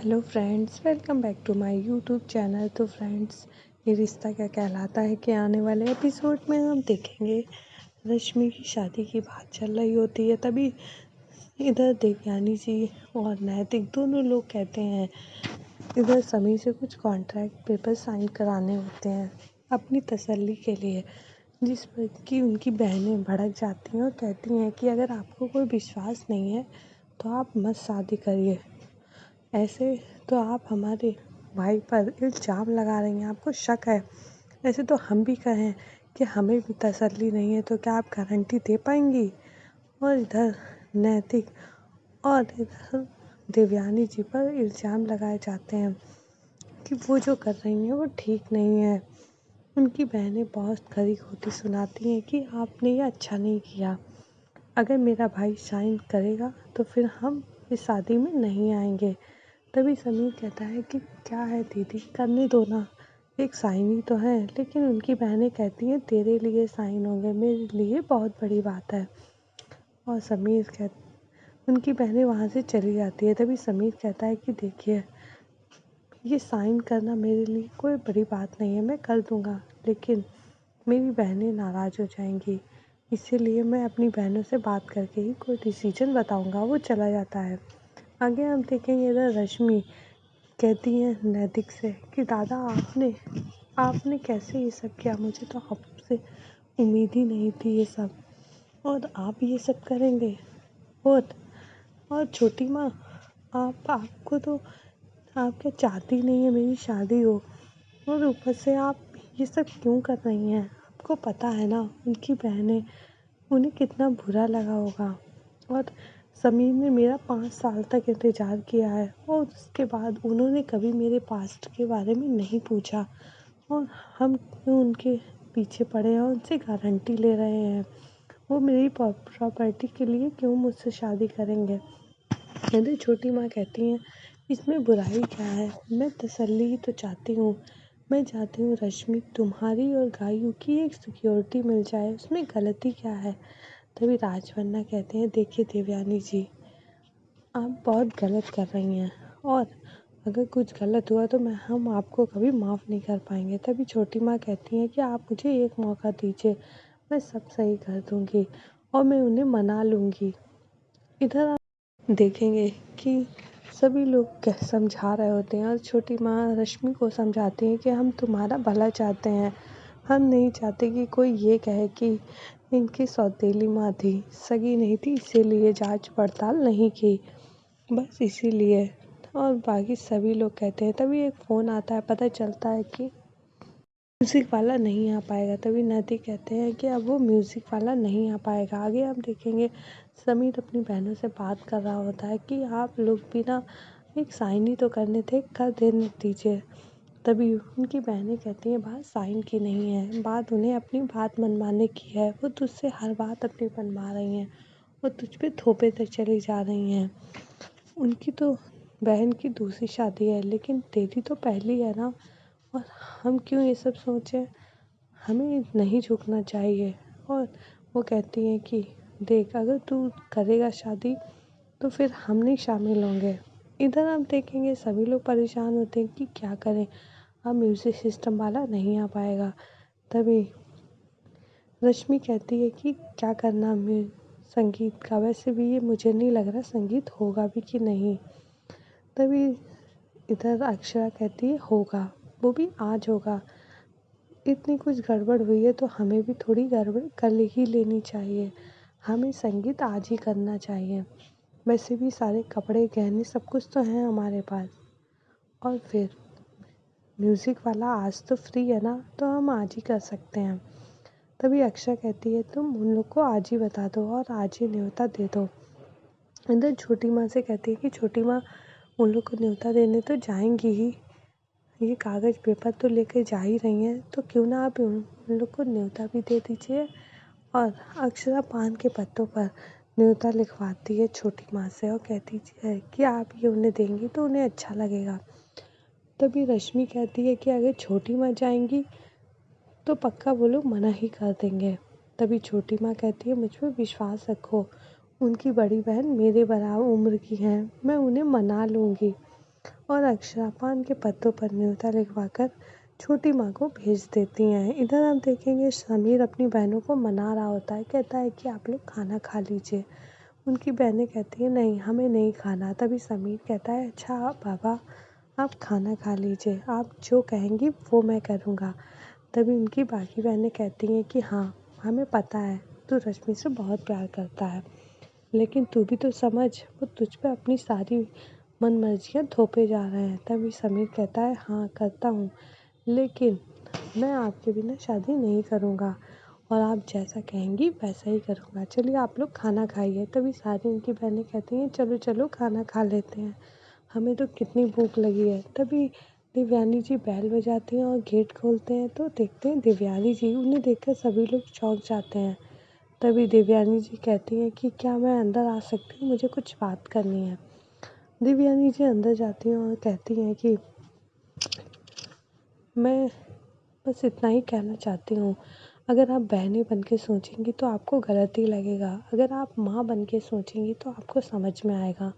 Hello friends, welcome back to my YouTube channel. तो friends, ये रिश्ता क्या कहलाता है कि आने वाले एपिसोड में हम देखेंगे रश्मि की शादी की बात चल रही होती है। तभी इधर देवयानी जी और नैतिक दोनों लोग कहते हैं इधर समीर से कुछ कॉन्ट्रैक्ट पेपर साइन कराने होते हैं अपनी तसल्ली के लिए, जिस पर कि उनकी बहनें भड़क जाती हैं और कहती हैं कि अगर आपको कोई विश्वास नहीं है तो आप मत शादी करिए। ऐसे तो आप हमारे भाई पर इल्ज़ाम लगा रही हैं, आपको शक है। ऐसे तो हम भी कहें कि हमें भी तसल्ली नहीं है, तो क्या आप गारंटी दे पाएंगी? और इधर नैतिक और इधर देवयानी जी पर इल्ज़ाम लगाए जाते हैं कि वो जो कर रही हैं वो ठीक नहीं है। उनकी बहनें बहुत खरी खोटी सुनाती हैं कि आपने ये अच्छा नहीं किया, अगर मेरा भाई साइन करेगा तो फिर हम इस शादी में नहीं आएंगे। तभी समीर कहता है कि क्या है दीदी, करने दो ना, एक साइन ही तो है। लेकिन उनकी बहनें कहती हैं तेरे लिए साइन होंगे, मेरे लिए बहुत बड़ी बात है। और उनकी बहनें वहाँ से चली जाती है। तभी समीर कहता है कि देखिए, ये साइन करना मेरे लिए कोई बड़ी बात नहीं है, मैं कर दूँगा, लेकिन मेरी बहनें नाराज़ हो जाएंगी, इसीलिए मैं अपनी बहनों से बात करके ही कोई डिसीजन बताऊँगा। वो चला जाता है। आगे हम देखेंगे इधर रश्मि कहती हैं नैतिक से कि दादा आपने कैसे ये सब किया, मुझे तो आपसे उम्मीद ही नहीं थी ये सब, और आप ये सब करेंगे। और छोटी माँ, आपको तो आप क्या चाहती नहीं है मेरी शादी हो, और ऊपर से आप ये सब क्यों कर रही हैं? आपको पता है ना उनकी बहनें, उन्हें कितना बुरा लगा होगा। और समीर ने मेरा 5 साल तक इंतज़ार किया है और उसके बाद उन्होंने कभी मेरे पास्ट के बारे में नहीं पूछा, और हम क्यों उनके पीछे पड़े हैं और उनसे गारंटी ले रहे हैं? वो मेरी प्रॉपर्टी के लिए क्यों मुझसे शादी करेंगे? यदि छोटी माँ कहती हैं इसमें बुराई क्या है, मैं तसल्ली ही तो चाहती हूँ। मैं चाहती हूँ रश्मि तुम्हारी और गायू की एक सिक्योरिटी मिल जाए, उसमें गलती क्या है? तभी राजवन्ना कहते हैं देखिए देवयानी जी, आप बहुत गलत कर रही हैं, और अगर कुछ गलत हुआ तो हम आपको कभी माफ़ नहीं कर पाएंगे। तभी छोटी माँ कहती हैं कि आप मुझे एक मौका दीजिए, मैं सब सही कर दूँगी और मैं उन्हें मना लूँगी। इधर आप देखेंगे कि सभी लोग समझा रहे होते हैं और छोटी माँ रश्मि को समझाती हैं कि हम तुम्हारा भला चाहते हैं, हम नहीं चाहते कि कोई ये कहे कि इनकी सौतेली माँ थी, सगी नहीं थी, इसीलिए जांच पड़ताल नहीं की, बस इसीलिए। और बाकी सभी लोग कहते हैं। तभी एक फ़ोन आता है, पता चलता है कि म्यूज़िक वाला नहीं आ पाएगा। तभी नैतिक कहते हैं कि अब वो म्यूज़िक वाला नहीं आ पाएगा। आगे आप देखेंगे समीर अपनी बहनों से बात कर रहा होता है कि आप लोग भी ना एक साइन ही तो करने थे, कर देने दीजिए। तभी उनकी बहनें कहती हैं बात साइन की नहीं है, बात उन्हें अपनी बात मनवाने की है। वो तुझसे हर बात अपनी मनवा रही हैं, वो तुझ पे थोपे तक चली जा रही हैं। उनकी तो बहन की दूसरी शादी है, लेकिन तेरी तो पहली है ना, और हम क्यों ये सब सोचें? हमें नहीं झुकना चाहिए। और वो कहती हैं कि देख, अगर तू करेगा शादी तो फिर हम नहीं शामिल होंगे। इधर आप देखेंगे सभी लोग परेशान होते हैं कि क्या करें, अब म्यूज़िक सिस्टम वाला नहीं आ पाएगा। तभी रश्मि कहती है कि क्या करना संगीत का, वैसे भी ये मुझे नहीं लग रहा संगीत होगा भी कि नहीं। तभी इधर अक्षरा कहती है होगा, वो भी आज होगा। इतनी कुछ गड़बड़ हुई है तो हमें भी थोड़ी गड़बड़ कर ही लेनी चाहिए, हमें संगीत आज ही करना चाहिए। वैसे भी सारे कपड़े गहने सब कुछ तो हैं हमारे पास, और फिर म्यूज़िक वाला आज तो फ्री है ना, तो हम आज ही कर सकते हैं। तभी अक्षरा कहती है तुम उन लोग को आज ही बता दो और आज ही न्योता दे दो। इधर छोटी माँ से कहती है कि छोटी माँ, उन लोग को न्योता देने तो जाएंगी ही, ये कागज़ पेपर तो लेकर जा ही रही हैं, तो क्यों ना आप उन लोग को न्योता भी दे दीजिए। और अक्षरा पान के पत्तों पर न्योता लिखवाती है छोटी माँ से और कहती है कि आप ये उन्हें देंगी तो उन्हें अच्छा लगेगा। तभी रश्मि कहती है कि अगर छोटी माँ जाएंगी तो पक्का वो लोग मना ही कर देंगे। तभी छोटी माँ कहती है मुझ पर विश्वास रखो, उनकी बड़ी बहन मेरे बराबर उम्र की हैं, मैं उन्हें मना लूँगी। और अक्षरा पान के पत्तों पर न्योता लिखवाकर छोटी माँ को भेज देती हैं। इधर आप देखेंगे समीर अपनी बहनों को मना रहा होता है, कहता है कि आप लोग खाना खा लीजिए। उनकी बहनें कहती हैं नहीं हमें नहीं खाना। तभी समीर कहता है अच्छा बाबा आप खाना खा लीजिए, आप जो कहेंगी वो मैं करूँगा। तभी उनकी बाकी बहनें कहती हैं कि हाँ हमें पता है तू रश्मि से बहुत प्यार करता है, लेकिन तू भी तो समझ वो तुझ पे अपनी सारी मन मर्जियाँ थोपे जा रहे हैं। तभी समीर कहता है हाँ करता हूँ, लेकिन मैं आपके बिना शादी नहीं करूँगा और आप जैसा कहेंगी वैसा ही करूँगा। चलिए आप लोग खाना खाइए। तभी सारी उनकी बहनें कहती हैं चलो चलो खाना खा लेते हैं, हमें तो कितनी भूख लगी है। तभी देवयानी जी बैल बजाती हैं और गेट खोलते हैं तो देखते हैं देवयानी जी। उन्हें देखकर सभी लोग चौंक जाते हैं। तभी देवयानी जी कहती हैं कि क्या मैं अंदर आ सकती हूँ, मुझे कुछ बात करनी है। देवयानी जी अंदर जाती हैं और कहती हैं कि मैं बस इतना ही कहना चाहती हूँ, अगर आप बहनें बन के सोचेंगी तो आपको गलत ही लगेगा, अगर आप माँ बन के सोचेंगी तो आपको समझ में आएगा।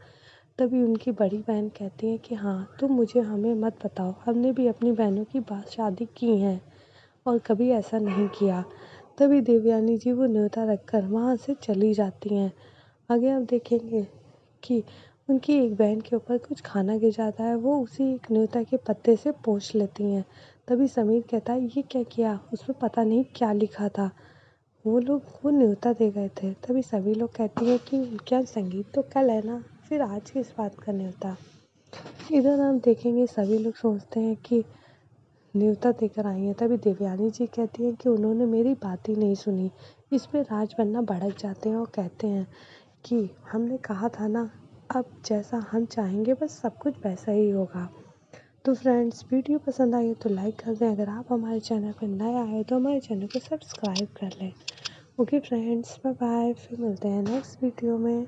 तभी उनकी बड़ी बहन कहती है कि हाँ तुम मुझे हमें मत बताओ, हमने भी अपनी बहनों की बात शादी की है और कभी ऐसा नहीं किया। तभी देवयानी जी वो न्योता रखकर वहाँ से चली जाती हैं। आगे आप देखेंगे कि उनकी एक बहन के ऊपर कुछ खाना गिर जाता है, वो उसी एक न्योता के पत्ते से पोंछ लेती हैं। तभी समीर कहता है ये क्या किया, उसमें पता नहीं क्या लिखा था, वो लोग वो न्योता दे गए थे। तभी सभी लोग कहती हैं कि क्या संगीत तो कल है ना, फिर आज किस बात का न्योता। इधर हम देखेंगे सभी लोग सोचते हैं कि न्योता देकर आई हैं। तभी देवयानी जी कहती हैं कि उन्होंने मेरी बात ही नहीं सुनी। इस पे राज बन्ना भड़क जाते हैं और कहते हैं कि हमने कहा था ना, अब जैसा हम चाहेंगे बस सब कुछ वैसा ही होगा। तो फ्रेंड्स वीडियो पसंद आई हो तो लाइक कर दें, अगर आप हमारे चैनल पर नए आए हो तो हमारे चैनल को सब्सक्राइब कर लें। ओके फ्रेंड्स बाय बाय, फिर मिलते हैं नेक्स्ट वीडियो में।